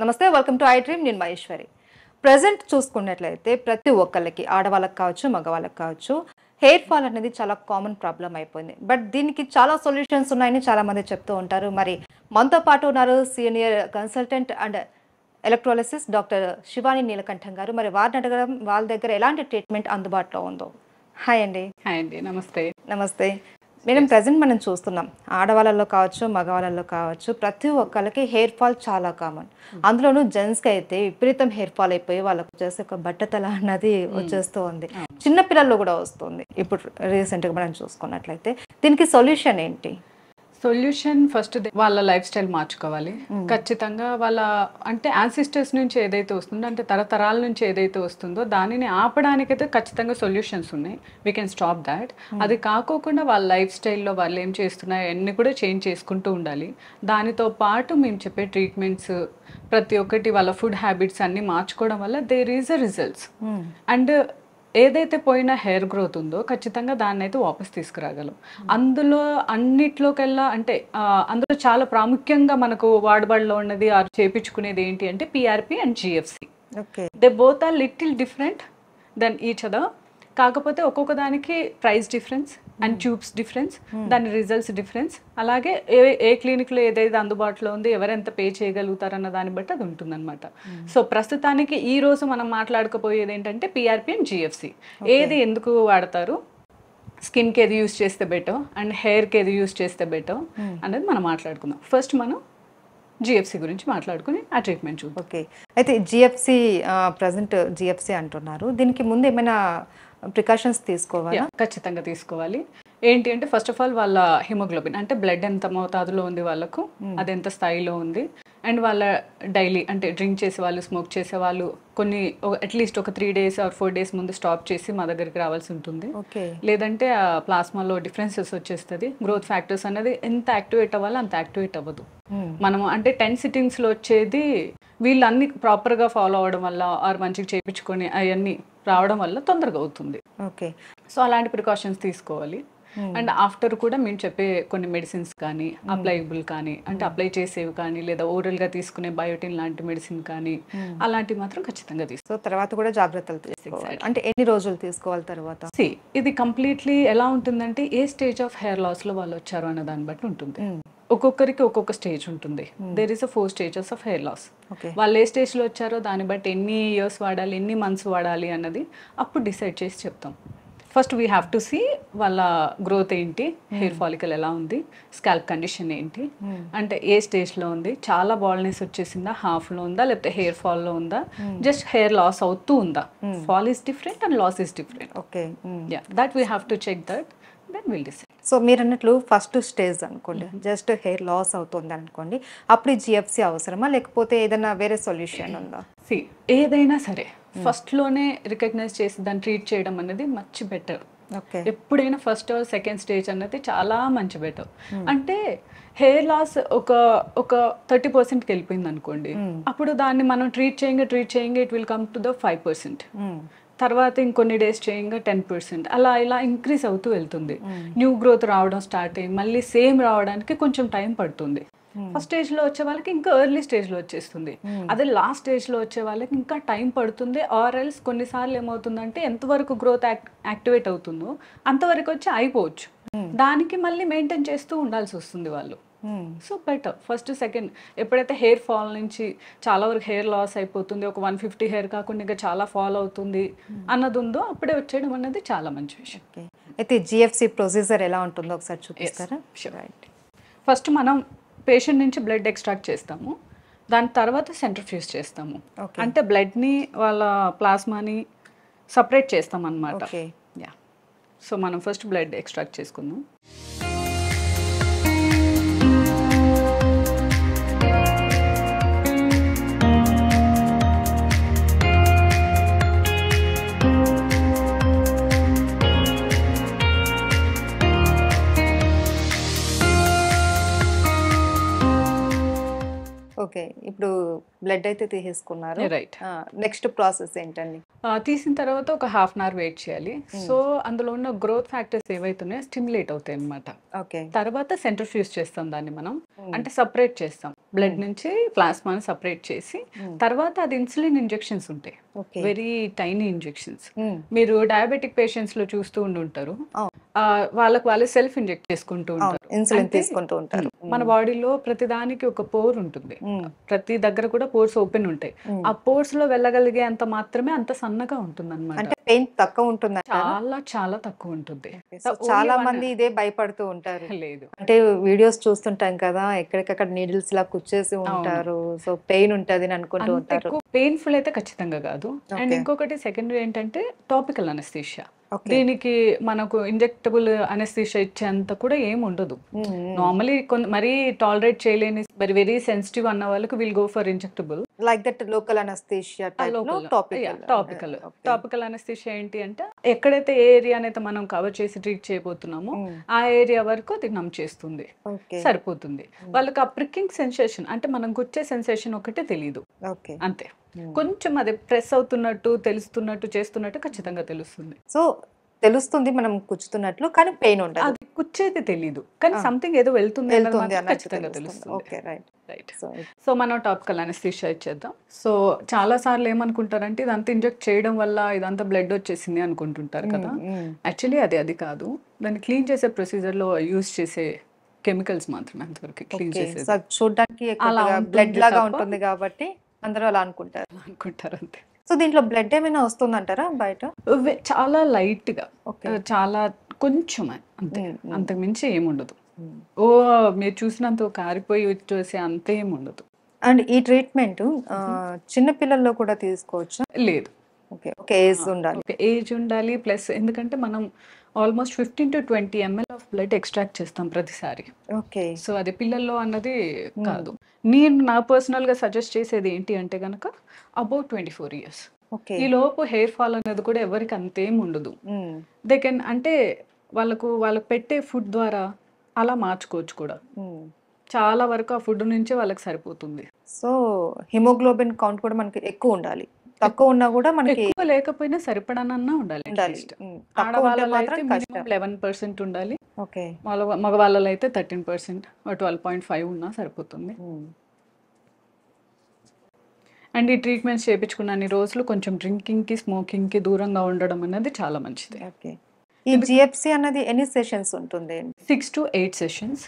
నమస్తే, welcome to I dream. నేను Maheshwari. Present చూసుకున్నట్లయితే ప్రతి ఒక్కళ్ళకి, ఆడవాళ్ళకి కావచ్చు, మగవాళ్ళకి కావచ్చు, హెయిర్ ఫాల్ అనేది చాలా కామన్ ప్రాబ్లం అయిపోయింది. బట్ దీనికి చాలా సొల్యూషన్స్ ఉన్నాయని చాలామంది చెప్తూ ఉంటారు. మరి మనతో పాటు ఉన్నారు senior consultant and electrolysis doctor Shivani Neelakantham గారు. మరి వారిని అడగడం, వాళ్ళ దగ్గర ఎలాంటి ట్రీట్మెంట్ అందుబాటులో ఉందో. హాయ్ అండి. హాయ్ అండి, నమస్తే. నమస్తే మేడం. ప్రజెంట్ మనం చూస్తున్నాం, ఆడవాళ్ళలో కావచ్చు, మగవాళ్ళలో కావచ్చు, ప్రతి ఒక్కళ్ళకి హెయిర్ ఫాల్ చాలా కామన్. అందులోనూ జెంట్స్కి అయితే విపరీతం హెయిర్ ఫాల్ అయిపోయి వాళ్ళకు వచ్చేసి ఒక బట్టతల అన్నది వచ్చేస్తూ ఉంది. చిన్నపిల్లల్లో కూడా వస్తుంది ఇప్పుడు రీసెంట్గా మనం చూసుకున్నట్లయితే. దీనికి సొల్యూషన్ ఏంటి? సొల్యూషన్ ఫస్ట్ వాళ్ళ లైఫ్ స్టైల్ మార్చుకోవాలి. ఖచ్చితంగా వాళ్ళ అంటే యాన్సిస్టర్స్ నుంచి ఏదైతే వస్తుందో, అంటే తరతరాల నుంచి ఏదైతే వస్తుందో దానిని ఆపడానికైతే ఖచ్చితంగా సొల్యూషన్స్ ఉన్నాయి. We can stop that. అది కాకోకుండా వాళ్ళ లైఫ్ స్టైల్లో వాళ్ళు ఏం చేస్తున్నాయో అన్నీ కూడా చేంజ్ చేసుకుంటూ ఉండాలి. దానితో పాటు మేము చెప్పే ట్రీట్మెంట్స్ ప్రతి ఒక్కటి వాళ్ళ ఫుడ్ హ్యాబిట్స్ అన్నీ మార్చుకోవడం వల్ల there is a results. And ఏదైతే పోయిన హెయిర్ గ్రోత్ ఉందో ఖచ్చితంగా దాన్ని అయితే వాపస్ తీసుకురాగలం. అందులో అన్నిట్లోకెల్లా అంటే అందులో చాలా ప్రాముఖ్యంగా మనకు వాడబడిలో ఉన్నది చేపించుకునేది ఏంటి అంటే PRP and GFC. They both are little different then each other. కాకపోతే ఒక్కొక్క దానికి price difference and tubes difference, దాని రిజల్ట్స్ డిఫరెన్స్. అలాగే ఏ క్లినిక్లో ఏదైతే అందుబాటులో ఉంది, ఎవరెంత పే చేయగలుగుతారన్న దాన్ని బట్టి అది ఉంటుందన్నమాట. సో ప్రస్తుతానికి ఈ రోజు మనం మాట్లాడుకోపోయేది ఏంటంటే పిఆర్పి అండ్ జిఎఫ్సి. ఏది ఎందుకు వాడతారు, స్కిన్కి ఏది యూస్ చేస్తే బెటర్ అండ్ హెయిర్కి ఏది యూస్ చేస్తే బెటర్ అనేది మనం మాట్లాడుకుందాం. ఫస్ట్ మనం జిఎఫ్సి గురించి మాట్లాడుకుని ఆ ట్రీట్మెంట్ చూద్దాం. ఓకే. అయితే జిఎఫ్సి, ప్రజెంట్ జిఎఫ్సి అంటున్నారు, దీనికి ముందు ఏమైనా ప్రికాషన్స్ తీసుకోవాలి? ఖచ్చితంగా తీసుకోవాలి. ఏంటి అంటే ఫస్ట్ ఆఫ్ ఆల్ వాళ్ళ హిమోగ్లోబిన్ అంటే బ్లడ్ ఎంత మోతాదులో ఉంది వాళ్ళకు, అది ఎంత స్థాయిలో ఉంది, అండ్ వాళ్ళ డైలీ అంటే డ్రింక్ చేసే వాళ్ళు, స్మోక్ చేసే వాళ్ళు కొన్ని అట్లీస్ట్ ఒక 3 days or 4 days ముందు స్టాప్ చేసి మా దగ్గరికి రావాల్సి ఉంటుంది. లేదంటే ఆ ప్లాస్మాలో డిఫరెన్సెస్ వచ్చేస్తుంది. గ్రోత్ ఫ్యాక్టర్స్ అనేది ఎంత యాక్టివేట్ అవ్వాలో అంత యాక్టివేట్ అవ్వదు. మనము అంటే 10 sittings వచ్చేది వీళ్ళు అన్ని ప్రాపర్గా ఫాలో అవడం వల్ల ఆర్ మంచిగా చేయించుకొని అవన్నీ రావడం వల్ల తొందరగా అవుతుంది. ఓకే. సో అలాంటి ప్రికాషన్స్ తీసుకోవాలి. అండ్ ఆఫ్టర్ కూడా మేము చెప్పే కొన్ని మెడిసిన్స్ కానీ అప్లైబుల్ కానీ అంటే అప్లై చేసేవి కానీ లేదా ఓరల్గా తీసుకునే బయోటిన్ లాంటి మెడిసిన్ కానీ అలాంటివి మాత్రం ఖచ్చితంగా తీసుకోవాలి. సో తర్వాత కూడా జాగ్రత్తలు తీసుకోవాలి. అంటే ఎన్ని రోజులు తీసుకోవాలి తర్వాత? ఇది కంప్లీట్లీ ఎలా ఉంటుందంటే ఏ స్టేజ్ ఆఫ్ హెయిర్ లాస్లో వాళ్ళు వచ్చారు అన్న దాన్ని బట్టి ఉంటుంది. ఒక్కొక్కరికి ఒక్కొక్క స్టేజ్ ఉంటుంది. There is 4 stages of hair loss. వాళ్ళు ఏ స్టేజ్లో వచ్చారో దాన్ని బట్టి ఎన్ని ఇయర్స్ వాడాలి, ఎన్ని మంత్స్ వాడాలి అన్నది అప్పుడు డిసైడ్ చేసి చెప్తాం. First we have to see వాళ్ళ గ్రోత్ ఏంటి, హెయిర్ ఫాలికల్ ఎలా ఉంది, స్కాల్ప్ కండిషన్ ఏంటి, అంటే ఏ స్టేజ్లో ఉంది, చాలా బాల్నెస్ వచ్చేసిందా, హాఫ్లో ఉందా, లేకపోతే హెయిర్ ఫాల్లో ఉందా, జస్ట్ హెయిర్ లాస్ అవుతూ ఉందా. Fall is different and loss is different. Okay. That we have to check that, then will decide. So మీరు అన్నట్లు ఫస్ట్ స్టేజ్ అనుకోండి, జస్ట్ హెయిర్ లాస్ అవుతుంది అనుకోండి, అప్పుడు జిఎఫ్సి అవసరమా లేకపోతే ఏదైనా వేరే సొల్యూషన్ ఉందా? ఏదైనా సరే ఫస్ట్లోనే రికగ్నైజ్ చేసి దాన్ని ట్రీట్ చేయడం అనేది మచ్ బెటర్. ఎప్పుడైనా ఫస్ట్ ఆర్ సెకండ్ స్టేజ్ అన్నది చాలా మంచి బెటర్. అంటే హెయిర్ లాస్ ఒక 30%కి వెళ్ళిపోయింది అనుకోండి, అప్పుడు దాన్ని మనం ట్రీట్ చేయంగా it will come to the 5%. తర్వాత ఇంకొన్ని డేస్ చేయంగా 10%, అలా ఇలా ఇంక్రీజ్ అవుతూ వెళ్తుంది. న్యూ గ్రోత్ రావడం స్టార్ట్ అయ్యి మళ్ళీ సేమ్ రావడానికి కొంచెం టైం పడుతుంది. ఫస్ట్ స్టేజ్లో వచ్చే వాళ్ళకి ఇంకా ఎర్లీ స్టేజ్లో వచ్చేస్తుంది. అదే లాస్ట్ స్టేజ్లో వచ్చే వాళ్ళకి ఇంకా టైం పడుతుంది. ఆర్ ఎల్స్ కొన్నిసార్లు ఏమవుతుందంటే ఎంతవరకు గ్రోత్ యాక్టివేట్ అవుతుందో అంతవరకు వచ్చి అయిపోవచ్చు. దానికి మళ్ళీ మెయింటైన్ చేస్తూ ఉండాల్సి వస్తుంది వాళ్ళు. So better first second. ఎప్పుడైతే హెయిర్ ఫాల్ నుంచి చాలా వరకు హెయిర్ లాస్ అయిపోతుంది, ఒక 150 హెయిర్ కాకుండా ఇంకా చాలా ఫాల్ అవుతుంది అన్నది ఉందో అప్పుడే వచ్చేయడం అనేది చాలా మంచి విషయం. అయితే జిఎఫ్సి ప్రొసీజర్ ఎలా ఉంటుందో ఒకసారి చూపిస్తారా? ఫస్ట్ మనం పేషెంట్ నుంచి బ్లడ్ ఎక్స్ట్రాక్ట్ చేస్తాము, దాని తర్వాత సెంట్రిఫ్యూజ్ చేస్తాము. అంటే బ్లడ్ని వాళ్ళ ప్లాస్మాని సపరేట్ చేస్తాం అన్నమాట. సో మనం ఫస్ట్ బ్లడ్ ఎక్స్ట్రాక్ట్ చేసుకుందాం. ఓకే. ఇప్పుడు బ్లడ్ అయితే తీసేసుకున్నారు, రైట్. నెక్స్ట్ ప్రాసెస్ ఏంటండి? తీసిన తర్వాత ఒక 1/2 hour వెయిట్ చేయాలి. సో అందులో ఉన్న గ్రోత్ ఫ్యాక్టర్స్ ఏవైతున్నాయో స్టిమ్యులేట్ అవుతాయి అనమాట. తర్వాత సెంట్రిఫ్యూజ్ చేస్తాం దాన్ని మనం, అంటే సపరేట్ చేస్తాం. బ్లడ్ నుంచి ప్లాస్మాని సపరేట్ చేసి తర్వాత అది ఇన్సులిన్ ఇంజెక్షన్స్ ఉంటాయి, ఓకే. Very tiny injections. మీరు డయాబెటిక్ పేషెంట్స్ లో చూస్తూ ఉంటారు, వాళ్ళకి వాళ్ళు సెల్ఫ్ ఇంజెక్ట్ చేసుకుంటూ ఉంటారు, ఇన్సులిన్ తీసుకుంటూ ఉంటారు. మన బాడీలో ప్రతి దానికి ఒక పోర్ ఉంటుంది, ప్రతి దగ్గర కూడా పోర్స్ ఓపెన్ ఉంటాయి. ఆ పోర్స్ లో వెళ్ళగలిగే అంత మాత్రమే అంత సన్నగా ఉంటుంది అనమాట. అంటే పెయిన్ తక్కువ ఉంటుంది, చాలా చాలా తక్కువ ఉంటుంది. చాలా మంది ఇదే భయపడుతూ ఉంటారు. లేదు, అంటే వీడియోస్ చూస్తుంటాం కదా, ఎక్కడికక్కడ నీడిల్స్ లా కుచ్చేసి ఉంటారు, సో పెయిన్ ఉంటది అని అనుకుంటూ ఉంటారు. పెయిన్ఫుల్ అయితే ఖచ్చితంగా కాదు. అండ్ ఇంకొకటి సెకండరీ ఏంటంటే టాపికల్ అనస్థీషియా. దీనికి మనకు ఇంజెక్టబుల్ అనస్థీషియా ఇచ్చేంత కూడా ఏం ఉండదు. నార్మలీ మరీ టాలరేట్ చేయలేని వెరీ సెన్సిటివ్ అన్న వాళ్ళకి will go for injectable, like that local anaesthesia type లో టాపికల్ అనస్థీషియా ఏంటి అంటే ఎక్కడైతే ఏ ఏరియా అయితే మనం కవర్ చేసి ట్రీట్ చేయబోతున్నామో ఆ ఏరియా వరకు అది నమ్ చేస్తుంది, సరిపోతుంది. వాళ్ళకి ఆ ప్రికింగ్ సెన్సేషన్ అంటే మనం గుచ్చే సెన్సేషన్ ఒకటే తెలియదు, అంతే. కొంచెం అది ప్రెస్ అవుతున్నట్టు తెలుస్తున్నట్టు చేస్తున్నట్టు ఖచ్చితంగా తెలుస్తుంది. సో తెలుస్తుంది మనం కుచ్చుతున్నట్లు, కానీ పెయిన్ ఉండదు. అది కుచ్చేది తెలియదు, కానీ సంథింగ్ ఏదో వెళ్తుంది ఖచ్చితంగా తెలుస్తుంది. రైట్. సో మనం టాపికల్ అనస్థీషియా ఇచ్చేద్దాం. సో చాలా సార్లు ఏమనుకుంటారంటే ఇదంతా ఇంజెక్ట్ చేయడం వల్ల ఇదంతా బ్లడ్ వచ్చేసింది అనుకుంటుంటారు కదా. యాక్చువల్లీ అది కాదు, దాన్ని క్లీన్ చేసే ప్రొసీజర్ లో యూజ్ చేసే కెమికల్స్ మాత్రమే అంతవరకు క్లీన్ చేసేది. చూడడానికి బ్లడ్ లాగా ఉంటుంది కాబట్టి అందరూ అలా అనుకుంటారు అంతే. సో దీంట్లో బ్లడ్ ఏమైనా వస్తుందంటారా బయట? చాలా లైట్ గా, చాలా కొంచెం అంతే, అంతకు మించి ఏముండదు. ఓ మీరు చూసినంత కారిపోయి వచ్చేసి అంతే ఏముండదు. అండ్ ఈ ట్రీట్మెంట్ చిన్న పిల్లల్లో కూడా తీసుకోవచ్చా? లేదు, ఏజ్ ఉండాలి. ప్లస్ ఎందుకంటే మనం almost 15 to 20 ml of blood extract చేస్తాం ప్రతిసారి. సో అది పిల్లల్లో అన్నది కాదు. నేను నా పర్సనల్ గా సజెస్ట్ చేసేది ఏంటి అంటే గనక అబౌట్ 24 years. ఈ లోపు హెయిర్ ఫాల్ అనేది కూడా ఎవరికి అంతేం ఉండదు. దే కెన్ అంటే వాళ్ళకు పెట్టే ఫుడ్ ద్వారా అలా మార్చుకోవచ్చు కూడా. చాలా వరకు ఆ ఫుడ్ నుంచి వాళ్ళకి సరిపోతుంది. సో హిమోగ్లోబిన్ కౌంట్ కూడా మనకి ఎక్కువ ఉండాలి, తక్కువ ఉన్నా కూడా మనకి ఎక్కువ లేకపోయినా సరిపడనన్నా ఉండాలి. ఆడవాళ్ళలో అయితే మినిమం 11% ఉండాలి, మగవాళ్ళలో అయితే 13%, 12.5 ఉన్నా సరిపోతుంది. అండ్ ఈ ట్రీట్మెంట్స్ చేయించుకున్న రోజులు కొంచెం డ్రింకింగ్ కి స్మోకింగ్ కి దూరంగా ఉండడం అనేది చాలా మంచిది. ఈ జిఎఫ్సి అన్నది ఎన్ని సెషన్స్ ఉంటుంది? 6 to 8 సెషన్స్.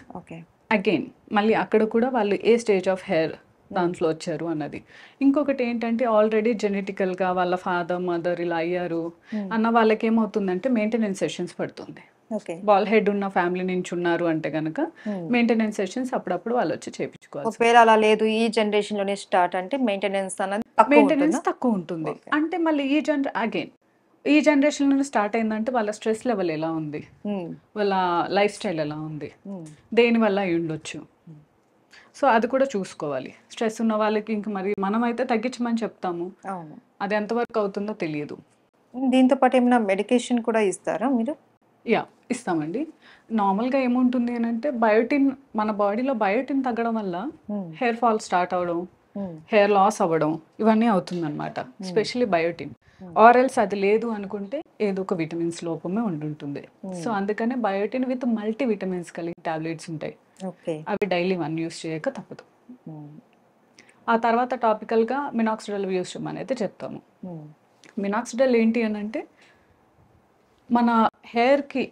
అగైన్ మళ్ళీ అక్కడ కూడా వాళ్ళు ఏ స్టేజ్ ఆఫ్ హెయిర్ దాంట్లో వచ్చారు అన్నది. ఇంకొకటి ఏంటంటే ఆల్రెడీ జెనెటికల్గా వాళ్ళ ఫాదర్ మదర్ ఇలా అయ్యారు అన్న వాళ్ళకి ఏమవుతుందంటే మెయింటెనెన్స్ సెషన్స్ పడుతుంది. బాల్ హెడ్ ఉన్న ఫ్యామిలీ నుంచి ఉన్నారు అంటే కనుక మెయింటెనెన్స్ సెషన్స్ అప్పుడప్పుడు వాళ్ళు వచ్చి చేయించుకోవాలి. ఒకవేళ అలా లేదు, ఈ జనరేషన్ లోనే స్టార్ట్ అంటే మెయింటెనెన్స్ తక్కువ ఉంటుంది. అంటే మళ్ళీ ఈ జనరేషన్ లో స్టార్ట్ అయిందంటే వాళ్ళ స్ట్రెస్ లెవెల్ ఎలా ఉంది, వాళ్ళ లైఫ్ స్టైల్ ఎలా ఉంది, దేని వల్ల అయి ఉండొచ్చు. సో అది కూడా చూసుకోవాలి. స్ట్రెస్ ఉన్న వాళ్ళకి ఇంక మరి మనమైతే తగ్గించమని చెప్తాము, అది ఎంతవరకు అవుతుందో తెలియదు. దీంతో పాటు ఏమైనా మెడికేషన్ కూడా ఇస్తారా మీరు? ఇస్తామండి. నార్మల్గా ఏముంటుంది అని అంటే బయోటిన్, మన బాడీలో బయోటిన్ తగ్గడం వల్ల హెయిర్ ఫాల్ స్టార్ట్ అవ్వడం, హెయిర్ లాస్ అవ్వడం ఇవన్నీ అవుతుందన్నమాట. Especially biotin. ఆర్ఎల్స్ అది లేదు అనుకుంటే ఏదో ఒక విటమిన్స్ లోపమే ఉంటుంటుంది. సో అందుకనే బయోటిన్ విత్ మల్టీ విటమిన్స్ కలిగి టాబ్లెట్స్ ఉంటాయి, అవి డైలీ 1 యూస్ చేయక తప్పదు. ఆ తర్వాత టాపికల్గా మినాక్సిడిల్ యూస్ చేయమని అయితే చెప్తాము. మినాక్సిడిల్ ఏంటి అని అంటే మన హెయిర్కి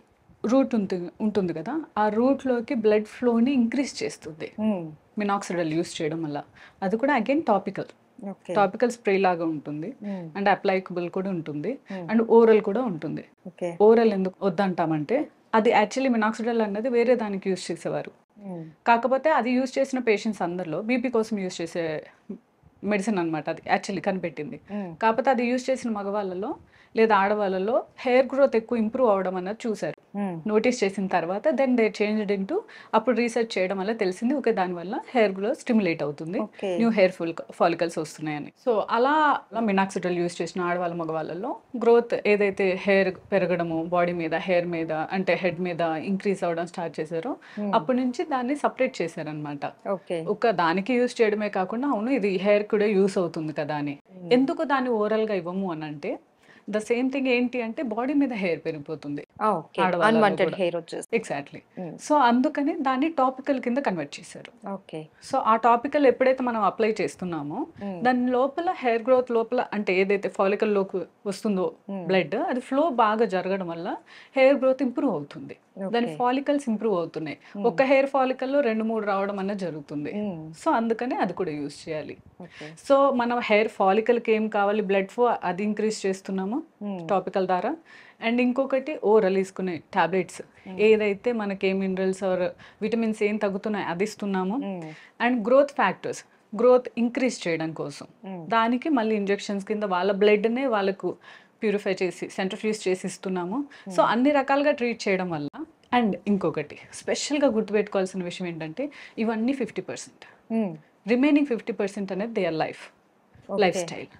రూట్ ఉంటుంది కదా, ఆ రూట్లోకి బ్లడ్ ఫ్లోని ఇంక్రీజ్ చేస్తుంది మినాక్సిడిల్ యూస్ చేయడం వల్ల. అది కూడా అగైన్ టాపికల్ స్ప్రే లాగా ఉంటుంది, అండ్ అప్లైకబుల్ కూడా ఉంటుంది, అండ్ ఓరల్ కూడా ఉంటుంది. ఓరల్ ఎందుకు వద్దంటామంటే అది యాక్చువల్లీ మినాక్సిడిల్ అన్నది వేరే దానికి యూస్ చేసేవారు, కాకపోతే అది యూస్ చేసిన పేషెంట్స్ అందరిలో బీపీ కోసం యూస్ చేసే మెడిసిన్ అనమాట. అది యాక్చువల్లీ కనిపెట్టింది. కాకపోతే అది యూస్ చేసిన మగవాళ్ళలో లేదా ఆడవాళ్ళలో హెయిర్ గ్రోత్ ఎక్కువ ఇంప్రూవ్ అవడం అన్నది చూసారు, నోటీస్ చేసిన తర్వాత దెన్ దే చేంజ్డ్ ఇంటూ అప్పుడు రీసెర్చ్ చేయడం వల్ల తెలిసింది ఓకే దానివల్ల హెయిర్ గ్రోత్ స్టిమ్యులేట్ అవుతుంది, న్యూ హెయిర్ ఫాలికల్స్ వస్తున్నాయని. సో అలా మినాక్సిడిల్ యూస్ చేసిన ఆడవాళ్ళ మగవాళ్ళలో గ్రోత్ ఏదైతే హెయిర్ పెరగడము బాడీ మీద హెయిర్ మీద అంటే హెడ్ మీద ఇంక్రీజ్ అవ్వడం స్టార్ట్ చేశారో అప్పటి నుంచి దాన్ని సపరేట్ చేశారనమాట. ఒక దానికి యూస్ చేయడమే కాకుండా అవును ఇది హెయిర్ కూడా యూస్ అవుతుంది కదా అని. ఎందుకు దాన్ని ఓరల్ గా ఇవ్వము అని అంటే ద సేమ్ థింగ్ ఏంటి అంటే బాడీ మీద హెయిర్ పెరిగిపోతుంది ఓకే. ఆడవాళ్ళలో అన్‌వాంటెడ్ కూడా. హెయిర్ వచ్చేస్తుంది. ఎగ్జాక్ట్లీ. హ్మ్. సో అందుకని దాన్ని టాపికల్ కింద కన్వర్ట్ చేశారు. ఓకే. సో ఆ టాపికల్ ఎప్పుడైతే మనం అప్లై చేస్తున్నామో హ్మ్. దాని లోపల హెయిర్ గ్రోత్ లోపల అంటే ఏదైతే ఫాలికల్లోకి వస్తుందో హ్మ్. బ్లడ్ అది ఫ్లో బాగా జరగడం వల్ల హెయిర్ గ్రోత్ ఇంప్రూవ్ అవుతుంది. దాని ఓకే. ఫాలికల్స్ ఇంప్రూవ్ అవుతున్నాయి. హ్మ్. ఒక హెయిర్ ఫాలికల్లో 2-3 రావడం అన్నది జరుగుతుంది. హ్మ్. సో అందుకని అది కూడా యూజ్ చేయాలి. ఓకే. సో మనం హెయిర్ ఫాలికల్కి ఏం కావాలి, బ్లడ్ ఫ్లో అది ఇంక్రీజ్ చేస్తున్నాము హ్మ్. టాపికల్ ద్వారా. అండ్ ఇంకొకటి ఓరల్ తీసుకునే టాబ్లెట్స్ ఏదైతే మనకి ఏ మినరల్స్ ఆర్ విటమిన్స్ ఏం తగ్గుతున్నాయి అది ఇస్తున్నాము. హ్మ్. And growth factors growth increase చేయడం కోసం హ్మ్. దానికి మళ్ళీ ఇంజెక్షన్స్ కింద వాళ్ళ బ్లడ్నే వాళ్ళకు ప్యూరిఫై చేసి సెంట్రిఫ్యూజ్ చేసి ఇస్తున్నాము. సో అన్ని రకాలుగా ట్రీట్ చేయడం వల్ల. అండ్ ఇంకొకటి స్పెషల్గా గుర్తుపెట్టుకోవాల్సిన విషయం ఏంటంటే ఇవన్నీ 50%, హ్మ్. రిమైనింగ్ 50% అనేది their life okay. Style.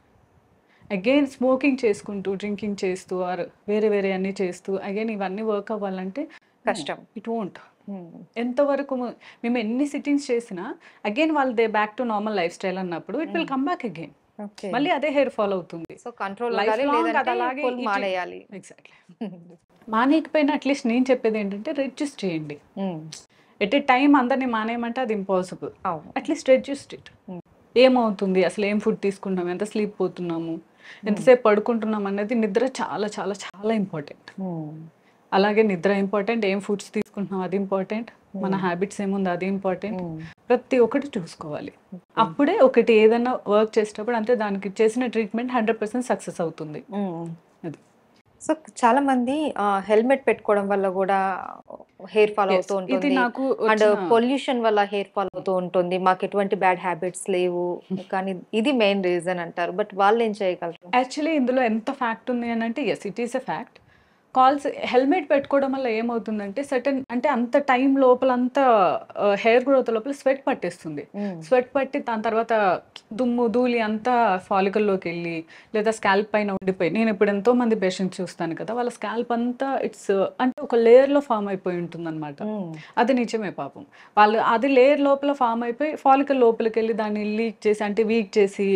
Again smoking చేసుకుంటూ డ్రింకింగ్ చేస్తూ ఆర్ వేరే వేరే అన్నీ చేస్తూ అగైన్ ఇవన్నీ వర్క్ అవ్వాలంటే కష్టం. It won't. హ్మ్. ఎంతవరకు మేము ఎన్ని సిట్టింగ్స్ చేసినా అగైన్ వాళ్ళు they back to normal life style అన్నప్పుడు it will come back again. Okay. మళ్ళీ అదే హెయిర్ ఫాల్ అవుతుంది. సో కంట్రోల్ లైఫ్ ఉండాలి, లాంగ్ అది లేదంటే అలాగే ఫుల్ మానేయాలి. ఎగ్జాక్ట్లీ. మానేయకపోయినా అట్లీస్ట్ నేను చెప్పేది ఏంటంటే రెడ్యూస్ చేయండి. హ్మ్. ఎట్ ఏ టైం అందరినీ మానేయమంటే అది ఇంపాసిబుల్. అవును. At least reduce it. హ్మ్. ఏమవుతుంది అసలు, ఏం ఫుడ్ తీసుకుంటున్నాం, ఎంత స్లీప్ పోతున్నాము, ఎంతసేపు పడుకుంటున్నాం అనేది నిద్ర చాలా చాలా చాలా ఇంపార్టెంట్. హ్మ్. అలాగే నిద్ర ఇంపార్టెంట్, ఏం ఫుడ్స్ తీసుకుంటున్నాం అది ఇంపార్టెంట్, మన హ్యాబిట్స్ ఏముంది అది ఇంపార్టెంట్. హ్మ్. ప్రతి ఒక్కటి చూసుకోవాలి. అప్పుడే ఒకటి ఏదైనా వర్క్ చేసేటప్పుడు అంటే దానికి చేసిన ట్రీట్మెంట్ 100% సక్సెస్ అవుతుంది. హ్మ్. అది సో చాలా మంది హెల్మెట్ పెట్టుకోవడం వల్ల కూడా హెయిర్ ఫాల్ Yes. అవుతూ ఇది ఉంటుంది. నాకు అండ్ వచ్చిన పొల్యూషన్ వల్ల హెయిర్ ఫాల్ అవుతూ ఉంటుంది. మాకు ఎటువంటి బ్యాడ్ హ్యాబిట్స్ లేవు, కానీ ఇది మెయిన్ రీజన్ అంటారు. బట్ వాళ్ళు ఏం చేయగలరు? యాక్చువల్లీ ఇందులో ఎంత ఫ్యాక్ట్ ఉంది అని అంటే yes it is a fact. Helmet పెట్టుకోవడం వల్ల ఏమవుతుందంటే సర్టన్ అంటే అంత టైం లోపల అంతా హెయిర్ గ్రోత్ లోపల స్వెట్ పట్టేస్తుంది. హ్మ్. స్వెట్ పట్టి దాని తర్వాత దుమ్ము ధూళి అంతా ఫాలికల్లోకి వెళ్ళి లేదా స్కాల్ప్ పైన ఉండిపోయి, నేను ఇప్పుడు ఎంతో మంది పేషెంట్స్ చూస్తాను కదా, వాళ్ళ స్కాల్ప్ అంతా ఇట్స్ అంటే ఒక లేయర్లో ఫామ్ అయిపోయి ఉంటుంది అనమాట. హ్మ్. అది నిజమే పాపం. వాళ్ళు అది లేయర్ లోపల ఫామ్ అయిపోయి ఫాలికల్ లోపలికి వెళ్ళి దాన్ని లీక్ చేసి అంటే వీక్ చేసి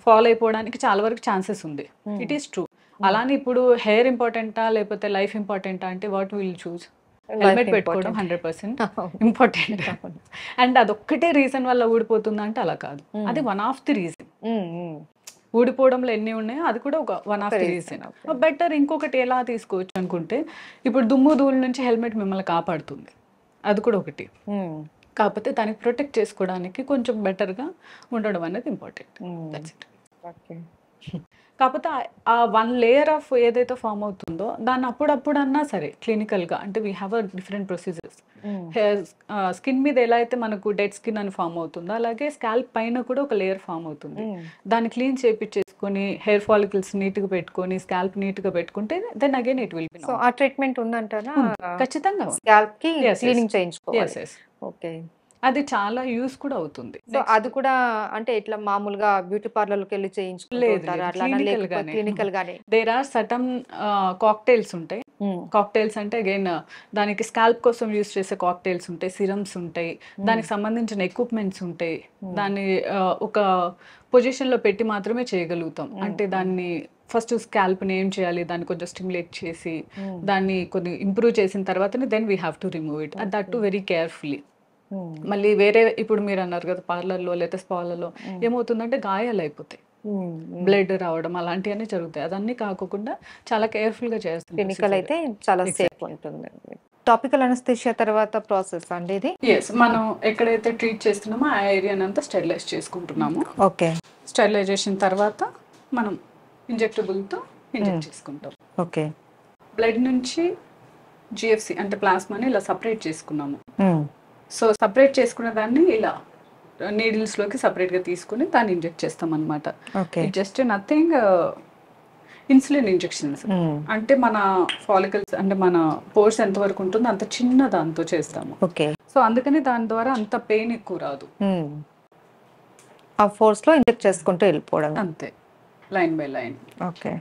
ఫాల్ అయిపోవడానికి చాలా వరకు ఛాన్సెస్ ఉంది. It is true. అలానే ఇప్పుడు హెయిర్ ఇంపార్టెంటా లేకపోతే లైఫ్ ఇంపార్టెంటా అంటే వాట్ విల్ చూస్? హెల్మెట్ పెట్టుకోవడం 100% ఇంపార్టెంట్. అండ్ అదొక్కటే రీజన్ వల్ల ఊడిపోతుందా అంటే అలా కాదు. అది వన్ ఆఫ్ ది రీజన్. ఊడిపోవడంలో ఎన్ని ఉన్నాయో అది కూడా ఒక one of the reason. Better ఇంకొకటి ఎలా తీసుకోవచ్చు అనుకుంటే ఇప్పుడు దుమ్ము ధూళి నుంచి హెల్మెట్ మిమ్మల్ని కాపాడుతుంది, అది కూడా ఒకటి. కాకపోతే దానికి ప్రొటెక్ట్ చేసుకోవడానికి కొంచెం బెటర్గా ఉండడం అనేది ఇంపార్టెంట్. That's it. ఓకే. కాకపోతే ఆ వన్ లేయర్ ఆఫ్ ఏదైతే ఫామ్ అవుతుందో దాన్ని అప్పుడప్పుడు అన్నా సరే క్లినికల్గా అంటే we have a different procedures. Hair skin మీద ఎలా అయితే మనకు డెడ్ స్కిన్ అని ఫామ్ అవుతుందో అలాగే స్కాల్ప్ పైన కూడా ఒక లేయర్ ఫామ్ అవుతుంది. దాన్ని క్లీన్ చేపించేసుకొని హెయిర్ ఫాలికల్స్ నీట్గా పెట్టుకొని స్కాల్ప్ నీట్గా పెట్టుకుంటే then again it will be. So ఆ ట్రీట్మెంట్ ఉందంటారా? ఖచ్చితంగా స్కాల్ప్ కి క్లీనింగ్ చేయించుకోవాలి. ఓకే. అది చాలా యూస్ కూడా అవుతుంది. సో అది కూడా అంటే ఇట్లా మామూలుగా బ్యూటీ పార్లర్కి వెళ్ళి చేయించుకుంటారా? అట్లా క్లినికల్ గానే దేర్ ఆర్ సర్టన్ కాక్టైల్స్ ఉంటాయి. కాక్టైల్స్ అంటే అగైన్ దానికి స్కాల్ప్ కోసం యూస్ చేసే కాక్టైల్స్ ఉంటాయి, సిరమ్స్ ఉంటాయి, దానికి సంబంధించిన ఎక్విప్మెంట్స్ ఉంటాయి. దాన్ని ఒక పొజిషన్లో పెట్టి మాత్రమే చేయగలుగుతాం. అంటే దాన్ని ఫస్ట్ స్కాల్ప్ని ఏం చేయాలి, దాన్ని కొంచెం స్టిమ్యులేట్ చేసి దాన్ని కొన్ని ఇంప్రూవ్ చేసిన తర్వాతనే then we have to remove it. That to very carefully. మళ్ళీ వేరే ఇప్పుడు మీరు అన్నారు కదా పార్లర్లో లేదా స్పాలలో ఏమవుతుందంటే గాయాలు అయిపోతాయి, బ్లడ్ రావడం అలాంటివన్నీ జరుగుతాయి. అదన్నీ కాకుండా చాలా కేర్ఫుల్గా చేస్తాం. క్లినికల్ అయితే చాలా సేఫ్ ఉంటుంది. టాపికల్ అనస్థీషియా తర్వాత ప్రాసెస్ అండి ఇది. మనం ఎక్కడైతే ట్రీట్ చేస్తున్నామో ఆ ఏరియాని అంతా స్టెరిలైజ్ చేసుకుంటున్నాము. ఓకే. స్టెరిలైజేషన్ తర్వాత మనం ఇంజెక్టబుల్తో ఇంజెక్ట్ చేసుకుంటాం. ఓకే. బ్లడ్ నుంచి జిఎఫ్సి అంటే ప్లాస్మాని ఇలా సపరేట్ చేసుకున్నాము. సో సపరేట్ చేసుకున్న దాన్ని ఇలా నీడిల్స్లోకి సపరేట్గా తీసుకుని దాన్ని ఇంజెక్ట్ చేస్తాం అనమాట. Just nothing insulin injections. అంటే మన ఫాలికల్స్ అంటే మన పోర్స్ ఎంతవరకు ఉంటుందో అంత చిన్న దాంతో చేస్తాము. ఓకే. సో అందుకని దాని ద్వారా అంత పెయిన్ ఎక్కువ రాదు. ఆ ఫోర్స్లో ఇంజెక్ట్ చేసుకుంటూ వెళ్ళిపోవడం అంతే, లైన్ బై లైన్. ఓకే.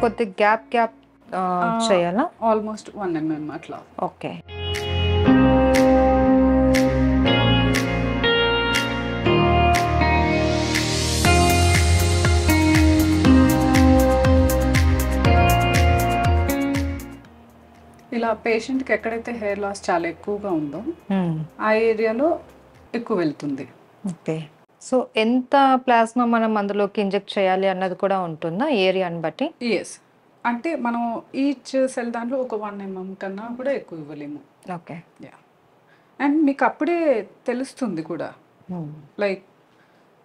కొద్ది గ్యాప్ చేయాలా? ఆల్మోస్ట్ 1 mm అట్లా. ఓకే. పేషెంట్కి ఎక్కడైతే హెయిర్ లాస్ చాలా ఎక్కువగా ఉందో ఆ ఏరియాలో ఎక్కువ వెళ్తుంది. ఓకే. సో ఎంత ప్లాస్మా మనం అందులోకి ఇంజెక్ట్ చేయాలి అన్నది కూడా ఉంటుందా ఏరియాని బట్టి? ఎస్, అంటే మనం ఈచ్ సెల్ దాంట్లో ఒక 1 mm కన్నా కూడా ఎక్కువ ఇవ్వలేము. ఓకే. యా, అండ్ మీకు అప్పుడే తెలుస్తుంది కూడా, లైక్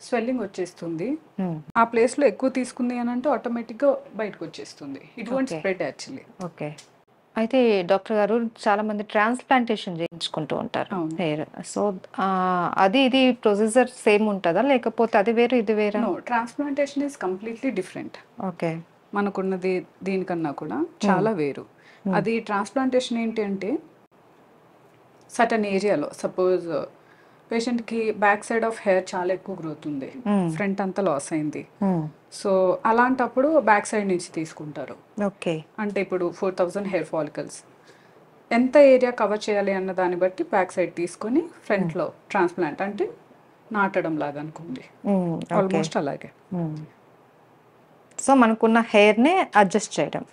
స్వెల్లింగ్ వచ్చేస్తుంది. ఆ ప్లేస్లో ఎక్కువ తీసుకుంది అని అంటే ఆటోమేటిక్గా బయటకు వచ్చేస్తుంది. It won't spread actually. Okay. అయితే డాక్టర్ గారు చాలా మంది ట్రాన్స్ప్లాంటేషన్ చేయించుకుంటూ ఉంటారు అవును. హెయిర్. సో అది ఇది ప్రొసీజర్ సేమ్ ఉంటుందా లేకపోతే అది వేరు ఇది వేరా? No, transplantation is completely different. Okay. మనకున్నది దీనికన్నా కూడా చాలా వేరు. అది ట్రాన్స్ప్లాంటేషన్ ఏంటి అంటే సటన్ ఏరియాలో, సపోజ్ పేషెంట్కి బ్యాక్ సైడ్ ఆఫ్ హెయిర్ చాలా ఎక్కువ గ్రోత్ ఉంది, ఫ్రంట్ అంతా లాస్ అయింది. సో అలాంటప్పుడు బ్యాక్ సైడ్ నుంచి తీసుకుంటారు. ఓకే. అంటే ఇప్పుడు 4000 హెయిర్ ఫాలికల్స్ ఎంత ఏరియా కవర్ చేయాలి అన్న దాన్ని బట్టి బ్యాక్ సైడ్ తీసుకొని ఫ్రంట్లో ట్రాన్స్ప్లాంట్ అంటే నాటడం లాగా అనుకోండి, ఆల్మోస్ట్ అలాగే. సో మనకున్న హెయిర్ని అడ్జస్ట్ చేయడం,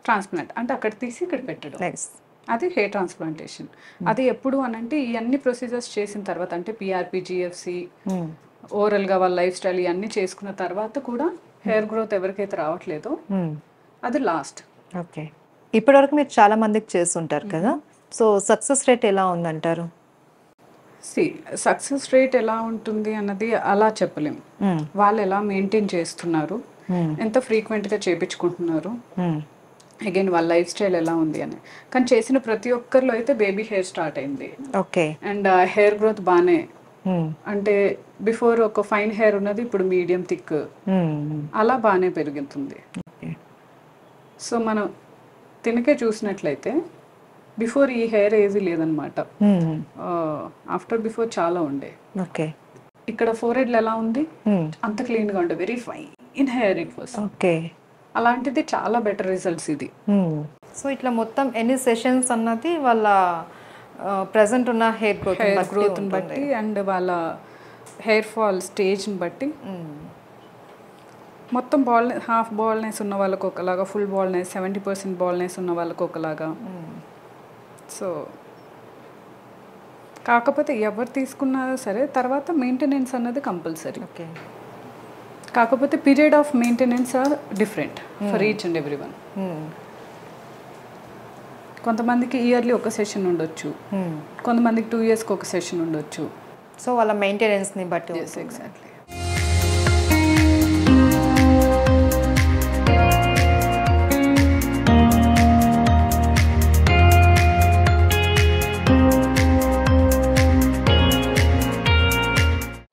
ట్రాన్స్ప్లాంట్ అంటే అక్కడ తీసి ఇక్కడ పెట్టడం, నైస్. అది హెయిర్ ట్రాన్స్ప్లాంటేషన్. అది ఎప్పుడు అని అంటే ఈ అన్ని ప్రొసీజర్స్ చేసిన తర్వాత, అంటే పిఆర్పి, జిఎఫ్సి, ఓవరాల్గా వాళ్ళ లైఫ్ స్టైల్ ఇవన్నీ చేసుకున్న తర్వాత కూడా హెయిర్ గ్రోత్ ఎవరికైతే రావట్లేదో అది లాస్ట్. ఓకే. ఇప్పటివరకు మీరు చాలా మందికి చేస్తుంటారు కదా, సో సక్సెస్ రేట్ ఎలా ఉందంటారు? సక్సెస్ రేట్ ఎలా ఉంటుంది అన్నది అలా చెప్పలేం. వాళ్ళు ఎలా మెయింటైన్ చేస్తున్నారు, ఎంత ఫ్రీక్వెంట్గా చేపించుకుంటున్నారు, అగైన్ వాళ్ళ లైఫ్ స్టైల్ ఎలా ఉంది అని. కానీ చేసిన ప్రతి ఒక్కరిలో అయితే బేబీ హెయిర్ స్టార్ట్ అయింది. ఓకే. అండ్ హెయిర్ గ్రోత్ బాగానే, అంటే బిఫోర్ ఒక ఫైన్ హెయిర్ ఉన్నది ఇప్పుడు మీడియం థిక్ అలా బాగానే పెరుగుతుంది. సో మనం తినకే చూసినట్లయితే బిఫోర్ ఈ హెయిర్ ఏజీ లేదనమాట, ఆఫ్టర్ బిఫోర్ చాలా ఉండే. ఓకే. ఇక్కడ ఫోర్హెడ్ ఎలా ఉంది, అంత క్లీన్గా ఉండే, very fine hair it was. Okay. అలాంటిది చాలా బెటర్ రిజల్ట్స్ ఇది. సో ఇట్లా మొత్తం ఎన్ని సెషన్స్ అన్నది వాళ్ళ ప్రెసెంట్ ఉన్న హెయిర్ గ్రోత్ బట్టి అండ్ వాళ్ళ హెయిర్ ఫాల్ స్టేజ్ని బట్టి, మొత్తం హాఫ్ బాల్నెస్ ఉన్న వాళ్ళకి ఒకలాగా, ఫుల్ బాల్నెస్ 70% బాల్నెస్ ఉన్న వాళ్ళకి ఒకలాగా. సో కాకపోతే ఎవరు తీసుకున్నా సరే తర్వాత మెయింటెనెన్స్ అన్నది కంపల్సరీ. ఓకే. కాకపోతే period of maintenance are different for each and every one. కొంతమందికి ఇయర్లీ ఒక సెషన్ ఉండొచ్చు, కొంతమందికి 2 yearsకి ఒక సెషన్ ఉండొచ్చు. సో వాళ్ళ మెయింటెనెన్స్ని బట్టి. ఎగ్జాక్ట్లీ.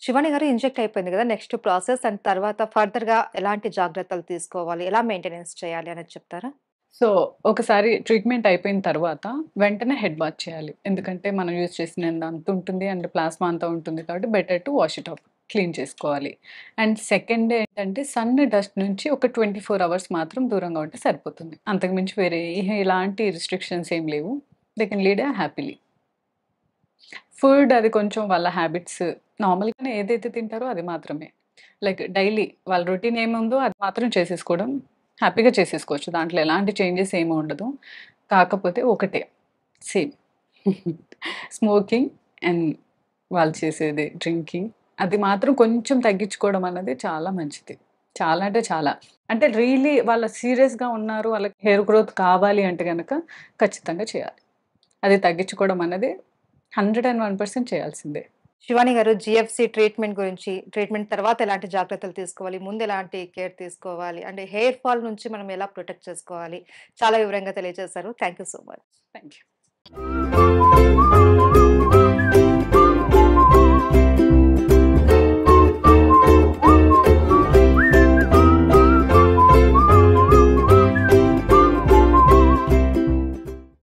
శివాని గారు, ఇంజెక్ట్ అయిపోయింది కదా, నెక్స్ట్ ప్రాసెస్ అండ్ తర్వాత ఫర్దర్గా ఎలాంటి జాగ్రత్తలు తీసుకోవాలి, ఎలా మెయింటెనెన్స్ చేయాలి అనేది చెప్తారా? సో ఒకసారి ట్రీట్మెంట్ అయిపోయిన తర్వాత వెంటనే హెడ్ బాత్ చేయాలి, ఎందుకంటే మనం యూజ్ చేసిన అంత ఉంటుంది అండ్ ప్లాస్మా అంతా ఉంటుంది కాబట్టి better to wash it of, clean చేసుకోవాలి. అండ్ సెకండ్ ఏంటంటే సన్ డస్ట్ నుంచి ఒక 24 hours మాత్రం దూరంగా ఉంటే సరిపోతుంది, అంతకుమించి వేరే ఇలాంటి రిస్ట్రిక్షన్స్ ఏం లేవు. They can lead happily. Food అది కొంచెం వాళ్ళ హ్యాబిట్స్, నార్మల్గానే ఏదైతే తింటారో అది మాత్రమే, లైక్ డైలీ వాళ్ళ రొటీన్ ఏముందో అది మాత్రం చేసేసుకోవడం, హ్యాపీగా చేసేసుకోవచ్చు, దాంట్లో ఎలాంటి చేంజెస్ ఏమీ ఉండదు. కాకపోతే ఒకటే సేమ్ స్మోకింగ్ అండ్ వాళ్ళు చేసేది డ్రింకింగ్, అది మాత్రం కొంచెం తగ్గించుకోవడం అన్నది చాలా మంచిది. చాలా అంటే చాలా, అంటే రియలీ వాళ్ళు సీరియస్గా ఉన్నారు, వాళ్ళకి హెయిర్ గ్రోత్ కావాలి అంటే కనుక ఖచ్చితంగా చేయాలి. అది తగ్గించుకోవడం అన్నది 101% చేయాల్సిందే. శివాని గారు, జిఎఫ్సి ట్రీట్మెంట్ గురించి, ట్రీట్మెంట్ తర్వాత ఎలాంటి జాగ్రత్తలు తీసుకోవాలి, ముందు ఎలాంటి కేర్ తీసుకోవాలి, అంటే హెయిర్ ఫాల్ నుంచి మనం ఎలా ప్రొటెక్ట్ చేసుకోవాలి, చాలా వివరంగా తెలియజేశారు. Thank you so much. Thank you.